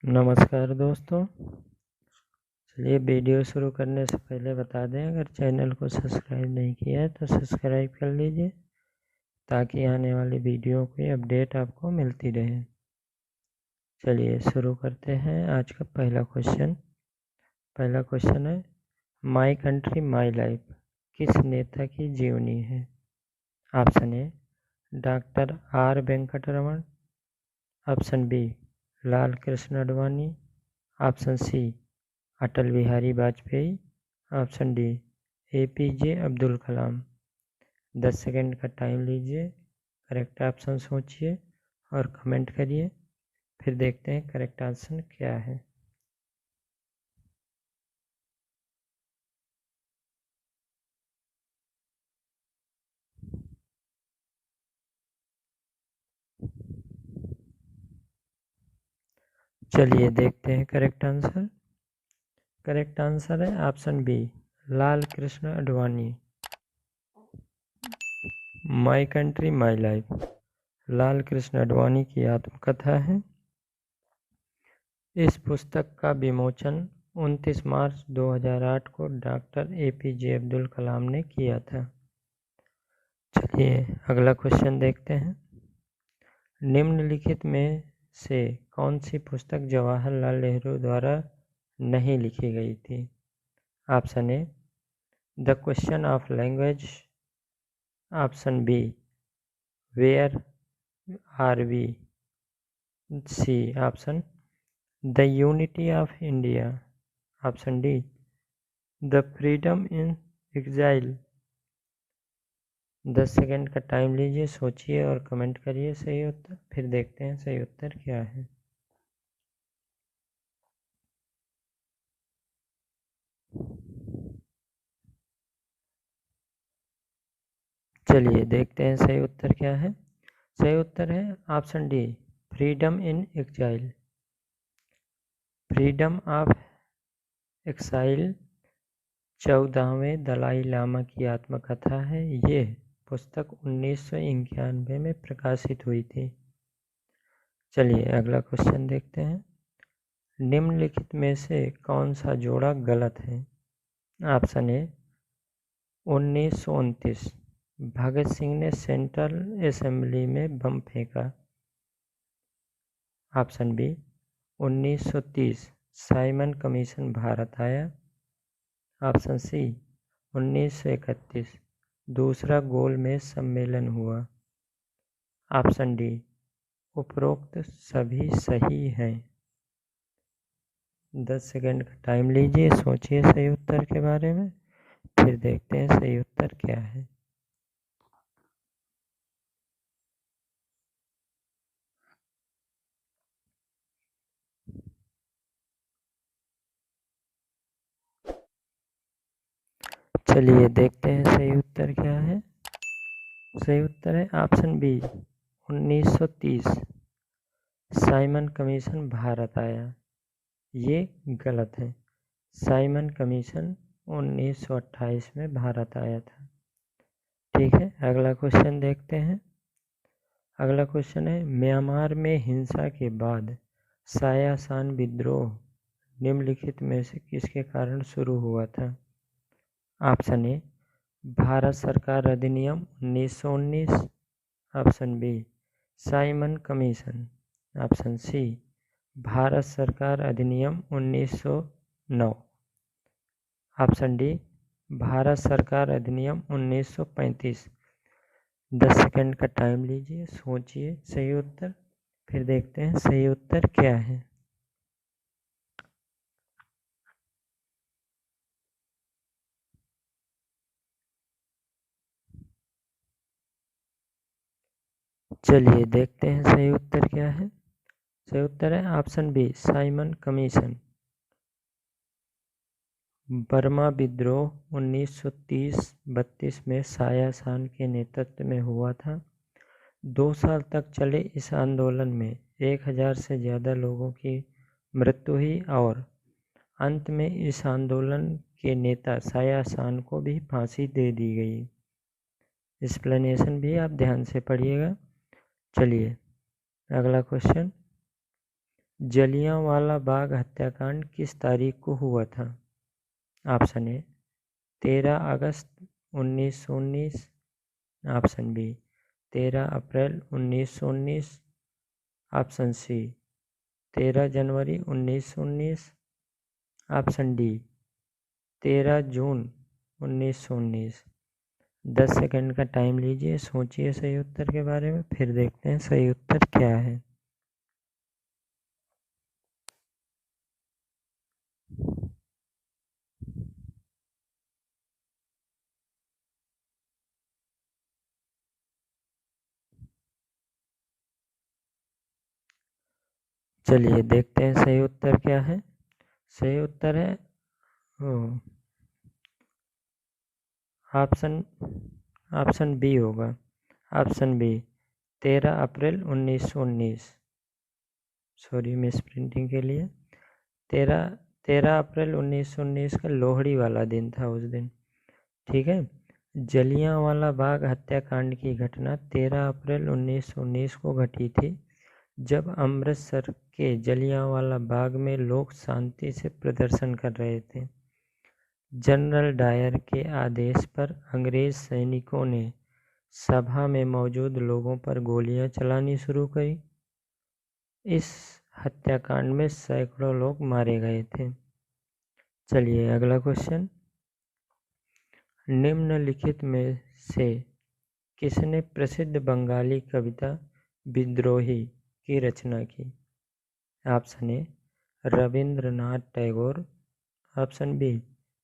नमस्कार दोस्तों। चलिए वीडियो शुरू करने से पहले बता दें, अगर चैनल को सब्सक्राइब नहीं किया है तो सब्सक्राइब कर लीजिए ताकि आने वाली वीडियो की अपडेट आपको मिलती रहे। चलिए शुरू करते हैं आज का पहला क्वेश्चन है, माई कंट्री माई लाइफ किस नेता की जीवनी है? Option A doctor R Venkataraman, option B Lal Krishna Advani, option C Atal Bihari Vajpayee, option D APJ Abdul Kalam. 10 second का टाइम लीजिए, करेक्ट ऑप्शन सोचिए और कमेंट करिए, फिर देखते हैं करेक्ट आंसर क्या है। चलिए देखते हैं करेक्ट आंसर। करेक्ट आंसर है option B Lal Krishna Advani. My country my life Lal Krishna Advani की आत्मकथा है। इस पुस्तक का विमोचन 29 मार्च 2008 को डॉक्टर APJ अब्दुल कलाम ने किया था। चलिए अगला क्वेश्चन देखते हैं। निम्नलिखित में से कौन सी पुस्तक जवाहरलाल नेहरू द्वारा नहीं लिखी गई थी? Option A the question of language, option B where are we, C option the unity of India, option D the freedom in exile. 10 second का टाइम लीजिए, सोचिए और कमेंट करिए सही उत्तर, फिर देखते हैं सही उत्तर क्या है। चलिए देखते हैं सही उत्तर क्या है। सही उत्तर है option D freedom in exile. Freedom of exile 14वें दलाई लामा की आत्मकथा है। ये पुस्तक 1991 में प्रकाशित हुई थी। चलिए अगला क्वेश्चन देखते हैं। निम्नलिखित में से कौन सा जोड़ा गलत है? ऑप्शन ए 1929 भगत सिंह ने सेंट्रल असेंबली में बम फेंका, option B 1930 Simon commission Bharat आया, ऑप्शन सी 1931 दूसरा गोलमेज सम्मेलन हुआ, ऑप्शन डी उपरोक्त सभी सही हैं। 10 सेकंड का टाइम लीजिए, सोचिए सही उत्तर के बारे में, फिर देखते हैं सही उत्तर क्या है। चलिए देखते हैं सही उत्तर क्या है। सही उत्तर है option B 1930 Simon commission Bharat आया। ये गलत है। साइमन कमीशन 1928 में भारत आया था। ठीक है, अगला क्वेश्चन देखते हैं। अगला क्वेश्चन है, म्यांमार में हिंसा के बाद सायासान विद्रोह निम्नलिखित में से किसके कारण शुरू हुआ था? ऑप्शन ए भारत सरकार अधिनियम 1919, option B Simon commission, option C Bharat सरकार अधिनियम 1909, ऑप्शन डी भारत सरकार अधिनियम 1935। 10 सेकंड का टाइम लीजिए, सोचिए सही उत्तर, फिर देखते हैं सही उत्तर क्या है। चलिए देखते हैं सही उत्तर क्या है। सही उत्तर है option B Simon commission. Burma विद्रोह 1930-32 में सायासान के नेतृत्व में हुआ था। 2 साल तक चले इस आंदोलन में 1000 से ज़्यादा लोगों की मृत्यु हुई और अंत में इस आंदोलन के नेता सायासान को भी फांसी दे दी गई। एक्सप्लेनेशन भी आप ध्यान से पढ़िएगा। चलिए अगला क्वेश्चन। जलियांवाला बाग हत्याकांड किस तारीख को हुआ था? ऑप्शन ए 13 अगस्त 1919, ऑप्शन बी 13 अप्रैल 1919, ऑप्शन सी 13 जनवरी 1919, ऑप्शन डी 13 जून 1919। 10 सेकंड का टाइम लीजिए, सोचिए सही उत्तर के बारे में, फिर देखते हैं सही उत्तर क्या है। चलिए देखते हैं सही उत्तर क्या है। सही उत्तर है ऑप्शन बी होगा। ऑप्शन बी 13 अप्रैल 1919। सॉरी मिस प्रिंटिंग के लिए। 13 अप्रैल 1919 का लोहड़ी वाला दिन था उस दिन। ठीक है। जलियांवाला बाग हत्याकांड की घटना 13 अप्रैल 1919 को घटी थी, जब अमृतसर के जलियांवाला बाग में लोग शांति से प्रदर्शन कर रहे थे। जनरल डायर के आदेश पर अंग्रेज सैनिकों ने सभा में मौजूद लोगों पर गोलियां चलानी शुरू करी। इस हत्याकांड में सैकड़ों लोग मारे गए थे। चलिए अगला क्वेश्चन। निम्नलिखित में से किसने प्रसिद्ध बंगाली कविता विद्रोही की रचना की? Option A Rabindranath Tagore, option B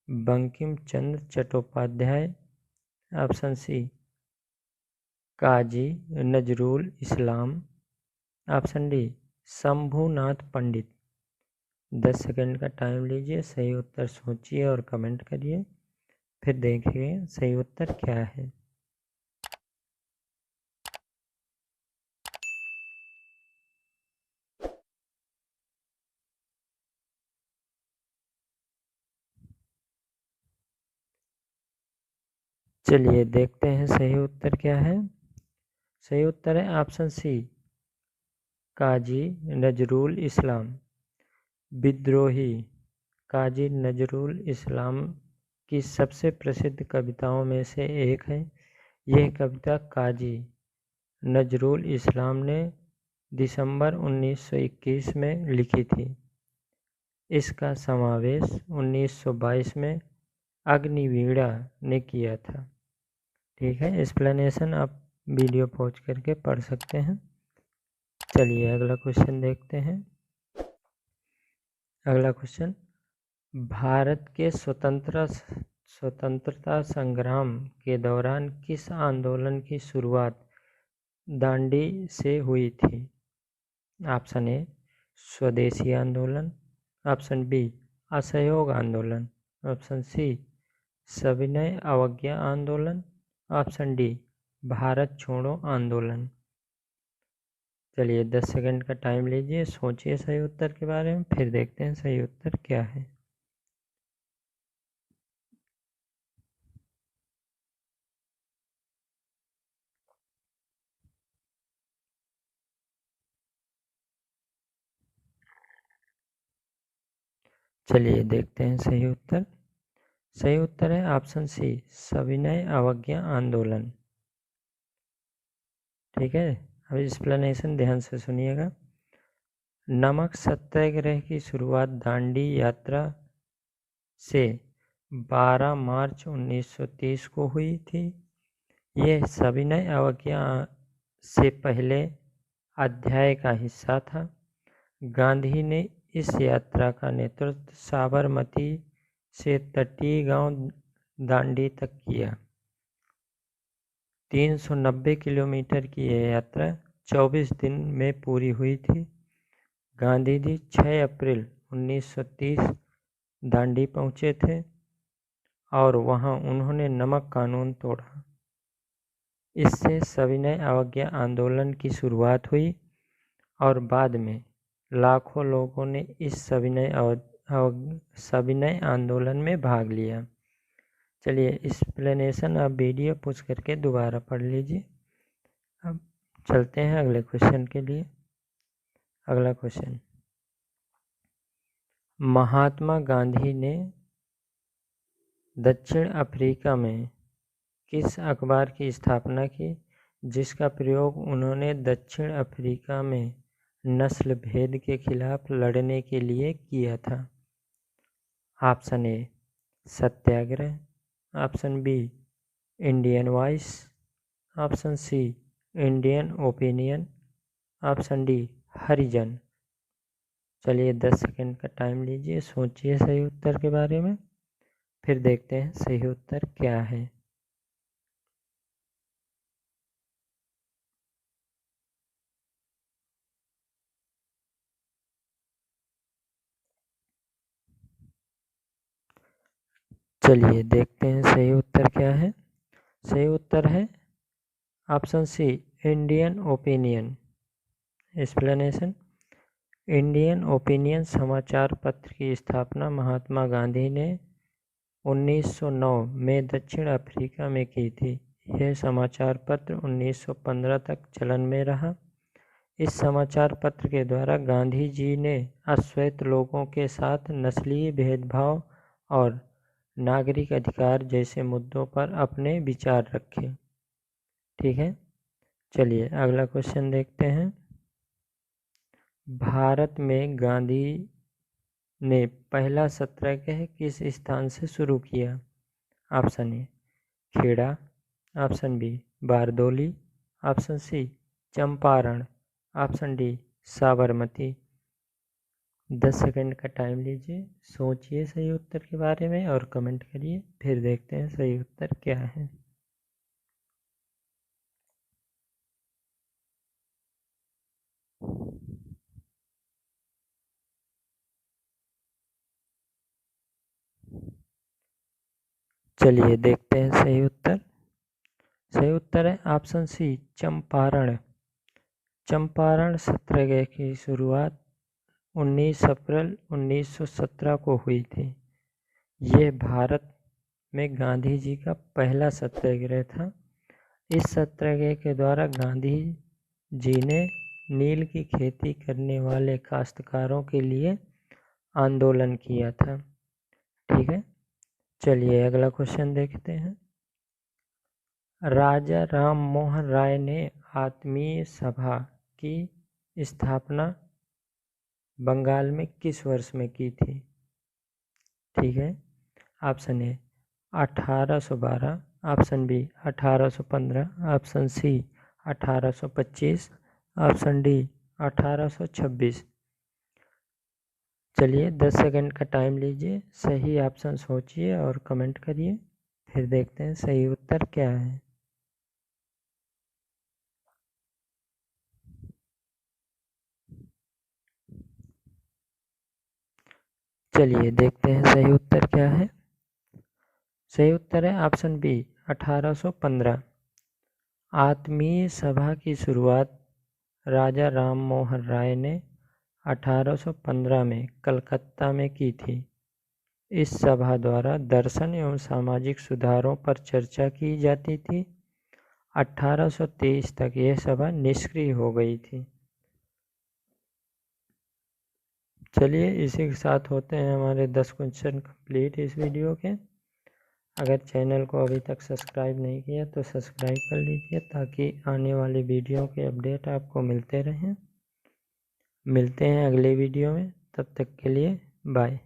Bankim Chandra Chattopadhyay, option C Kazi Nazrul Islam, option D Shambhunath Pandit. 10 second का टाइम लीजिए, सही उत्तर सोचिए और कमेंट करिए, फिर देखिए सही उत्तर क्या है। चलिए देखते हैं सही उत्तर क्या है। सही उत्तर है ऑप्शन सी काजी नजरुल इस्लाम। विद्रोही काजी नजरुल इस्लाम की सबसे प्रसिद्ध कविताओं में से एक है। यह कविता काजी नजरुल इस्लाम ने दिसंबर 1921 में लिखी थी। इसका समावेश 1922 में अग्निवीणा ने किया था। ठीक है, एक्सप्लेनेशन आप वीडियो पॉज करके पढ़ सकते हैं। चलिए अगला क्वेश्चन देखते हैं। अगला क्वेश्चन, भारत के स्वतंत्रता संग्राम के दौरान किस आंदोलन की शुरुआत दांडी से हुई थी? ऑप्शन ए स्वदेशी आंदोलन, ऑप्शन बी असहयोग आंदोलन, ऑप्शन सी सविनय अवज्ञा आंदोलन, ऑप्शन डी भारत छोड़ो आंदोलन। चलिए 10 सेकंड का टाइम लीजिए, सोचिए सही उत्तर के बारे में, फिर देखते हैं सही उत्तर क्या है। चलिए देखते हैं सही उत्तर। सही उत्तर है ऑप्शन सी सविनय अवज्ञा आंदोलन। ठीक है, अब एक्सप्लेनेशन ध्यान से सुनिएगा। नमक सत्याग्रह की शुरुआत दांडी यात्रा से 12 मार्च 1930 को हुई थी। यह सविनय अवज्ञा से पहले अध्याय का हिस्सा था। गांधी ने इस यात्रा का नेतृत्व साबरमती से तटीय गांव दांडी तक किया। 390 किलोमीटर की यह यात्रा 24 दिन में पूरी हुई थी। गांधी जी 6 अप्रैल 1930 दांडी पहुंचे थे और वहां उन्होंने नमक कानून तोड़ा। इससे सविनय अवज्ञा आंदोलन की शुरुआत हुई और बाद में लाखों लोगों ने इस सविनय आंदोलन में भाग लिया। चलिए एक्सप्लेनेशन आप वीडियो पूछ करके दोबारा पढ़ लीजिए। अब चलते हैं अगले क्वेश्चन के लिए। अगला क्वेश्चन, महात्मा गांधी ने दक्षिण अफ्रीका में किस अखबार की स्थापना की, जिसका प्रयोग उन्होंने दक्षिण अफ्रीका में नस्ल भेद के खिलाफ लड़ने के लिए किया था? Option A Satyagraha, option B Indian voice, option C Indian opinion, option D Harijan. चलिए 10 सेकंड का टाइम लीजिए, सोचिए सही उत्तर के बारे में, फिर देखते हैं सही उत्तर क्या है। चलिए देखते हैं सही उत्तर क्या है। सही उत्तर है option C Indian opinion. Explanation. Indian opinion समाचार पत्र की स्थापना महात्मा गांधी ने 1909 में दक्षिण अफ्रीका में की थी। यह समाचार पत्र 1915 तक चलन में रहा। इस समाचार पत्र के द्वारा गांधी जी ने अश्वेत लोगों के साथ नस्लीय भेदभाव और नागरिक अधिकार जैसे मुद्दों पर अपने विचार रखे। ठीक है, चलिए अगला क्वेश्चन देखते हैं। भारत में गांधी ने पहला सत्याग्रह किस स्थान से शुरू किया? Option A Kheda, option B Bardoli, option C Champaran, option D Sabarmati. 10 second का टाइम लीजिए, सोचिए सही उत्तर के बारे में और कमेंट करिए, फिर देखते हैं सही उत्तर क्या है। चलिए देखते हैं सही उत्तर। सही उत्तर है ऑप्शन सी चंपारण। चंपारण सत्याग्रह की शुरुआत 19 अप्रैल 1917 को हुई थी। यह भारत में गांधी जी का पहला सत्याग्रह था। इस सत्याग्रह के द्वारा गांधी जी ने नील की खेती करने वाले काश्तकारों के लिए आंदोलन किया था। ठीक है, चलिए अगला क्वेश्चन देखते हैं। राजा राम मोहन राय ने आत्मीय सभा की स्थापना बंगाल में किस वर्ष में की थी? ठीक है, option A 1812, option B 1815, option C 1825, option D 1826। चलिए 10 सेकंड का टाइम लीजिए, सही ऑप्शन सोचिए और कमेंट करिए, फिर देखते हैं सही उत्तर क्या है। चलिए देखते हैं सही उत्तर क्या है। सही उत्तर है ऑप्शन बी 1815। आत्मीय सभा की शुरुआत राजा राम मोहन राय ने 1815 में कलकत्ता में की थी। इस सभा द्वारा दर्शन एवं सामाजिक सुधारों पर चर्चा की जाती थी। 1823 तक यह सभा निष्क्रिय हो गई थी। चलिए इसी के साथ होते हैं हमारे 10 क्वेश्चन कंप्लीट इस वीडियो के। अगर चैनल को अभी तक सब्सक्राइब नहीं किया तो सब्सक्राइब कर लीजिए ताकि आने वाली वीडियो के अपडेट आपको मिलते रहें। मिलते हैं अगले वीडियो में, तब तक के लिए बाय।